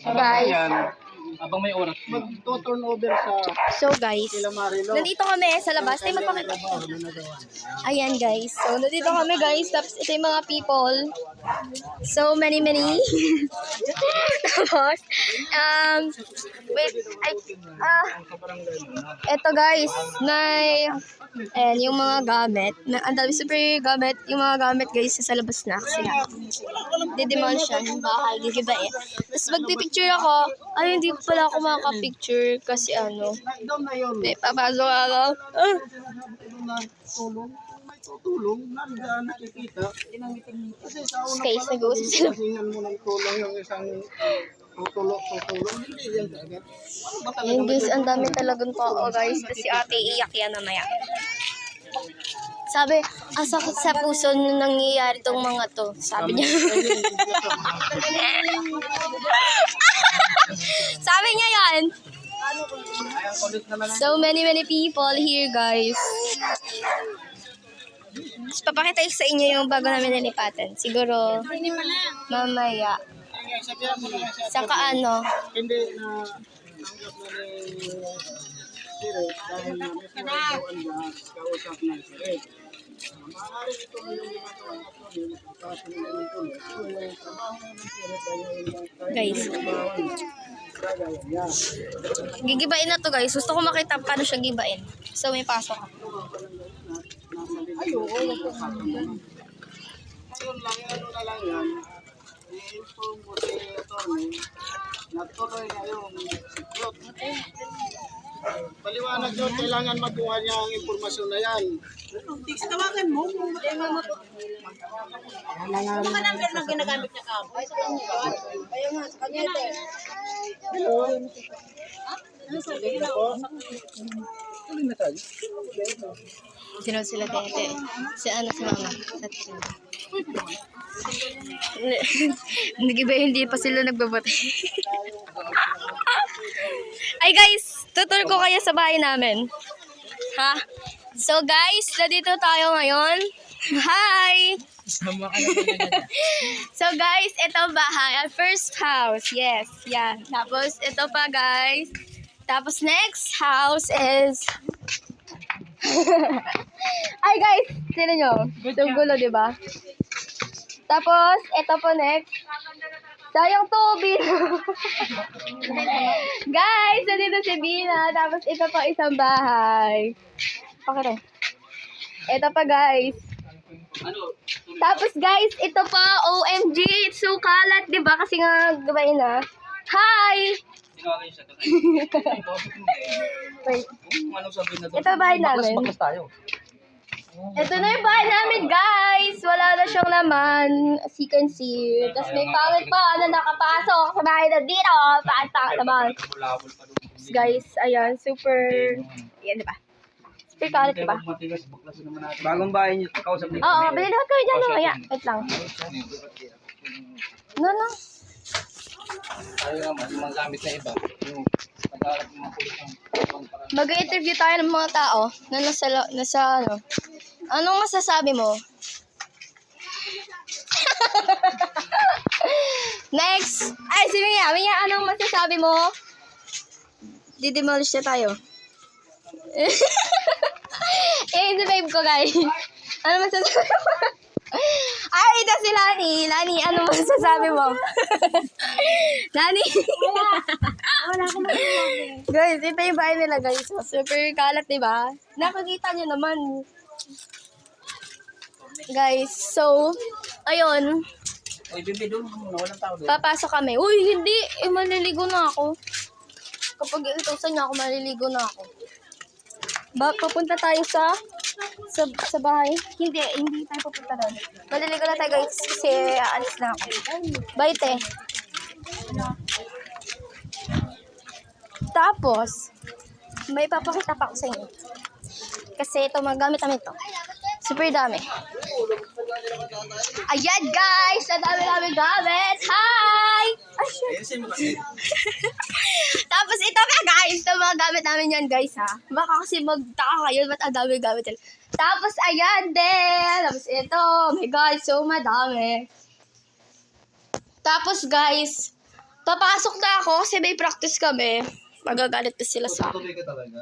Guys. Habang may oras. Mag-turnover sa So guys, Marilo. nandito kami sa labas. Tayo magpakita. Ayan guys. So nandito kami guys. Tapos ito yung mga people. So many. Tapos, wait. Ito guys. Ayan, yung mga gamit. Ang dami super gamit. Yung mga gamit guys sa labas na. Kasi nga, didemolish yung bahay. Gigibain. Tapos magpipicture ako. Ay, hindi pala ako makaka-picture kasi ano. Doon na yun. May papasok ako. Tulong. May tutulong. Nakikita. Kasi sa una Guys, nag-uusap sila. Kasingan mo ng tulong yung isang tutulong. Hindi yan agad. Ayun guys, ang dami talagang tao guys. Tapos si ate iyak yan namaya. Sabi, ang sakit sa puso nung nangyayari tong mga to. Sabi niya. Sabi niya yan. So many people here guys. Tapos papakita ko sa inyo yung bago namin nalipatan. Siguro mamaya. Saka ano. Hindi na tanggap na ni Sire dahil na may pinagawaan na kausap ng Sire. Maaaring ito na yung ginagawa natin yung nakakasin na yung tuloy. So yung trabaho ng Sire dahil Guys. kagaya niya. Gigibain na to guys. Gusto ko makita paano siya gibain. So may pasok ako. Ayoko, wag ko ngayon lang, ano na lang yan, i-inform mo si attorney na tuloy na yung siklot. Paliwanag yun, kailangan makuha niya ang impormasyon na yan. Tawagan mo. Ano ka number na ginagamit niya ka? Kaya nga, sa kanya ito. Hello? Ano sabi? Sino sila tete? Si ano si mama? Hindi pa sila nagbabate. Ay guys, tutur ko kayo sa bahay namin. Ha? So guys, nandito tayo ngayon. Hi! So guys, ito bahay. Our first house. Yes, yan. Tapos ito pa guys. Tapos next house is... Ay guys, sino nyo? Itong gulo, diba? Tapos, ito po next. Sayang tubig. Guys, nandito si Bina. Tapos, ito pa isang bahay. Okay. Ito pa guys. Tapos guys, ito pa, OMG, it's so kalat, diba? Kasi nga, gabain na. Hi! Wait. Ito bahay namin. Baklas tayo. Ito na yung bahay namin, guys. Wala na siyang laman. As you can see. Tapos may pangit pa na nakapasok sa bahay na dito. Pangit naman. Guys, ayan. Super... Ayan, diba? Super kalit, diba? Bagong bahay niyo, kausap niyo. Oo, bilhin na kayo dyan. Mamaya. Wait lang. No. Ayaw naman, yung mga gamit na iba. Yung pag-aalap ng mga pulis ng Mag-interview tayo ng mga tao na nasa ano. Anong masasabi mo? Next! Ay, si Mia, anong masasabi mo? Didemolish na tayo. Si babe ko, guys. Ano masasabi mo? Ay, ito si Lani. Lani, ano masasabi mo? Lani. Wala akong masasabi. Guys, ito yung bahay nila, guys. So, super kalat, diba? Nakakita nyo naman. Guys, so, ayun. Uy, bimbi doon. Walang tao doon. Papasok kami. Uy, hindi. Maliligo na ako. Kapag itusan niya ako, maliligo na ako. Papunta tayo sa bahay. Hindi tayo pupunta doon. Maliligo na tayo, guys. Kasi aalis na ako. Bye, te. Tapos, may papakita pa ako sa inyo. Kasi ito, magamit namin ito. Super dami. Ayan, guys! Ang dami gamit! Hi! Ay, shit. Tapos ito pa, guys. Ito mga gamit namin yan, guys, ha? Baka kasi magtaka kayo, ba't ang dami gamit yan? Tapos, ayan din! Tapos ito, oh my God, so madami. Tapos, guys, Papasok na ako kasi may practice kami. Magagalit na sila sa akin. Tuloy ka talaga.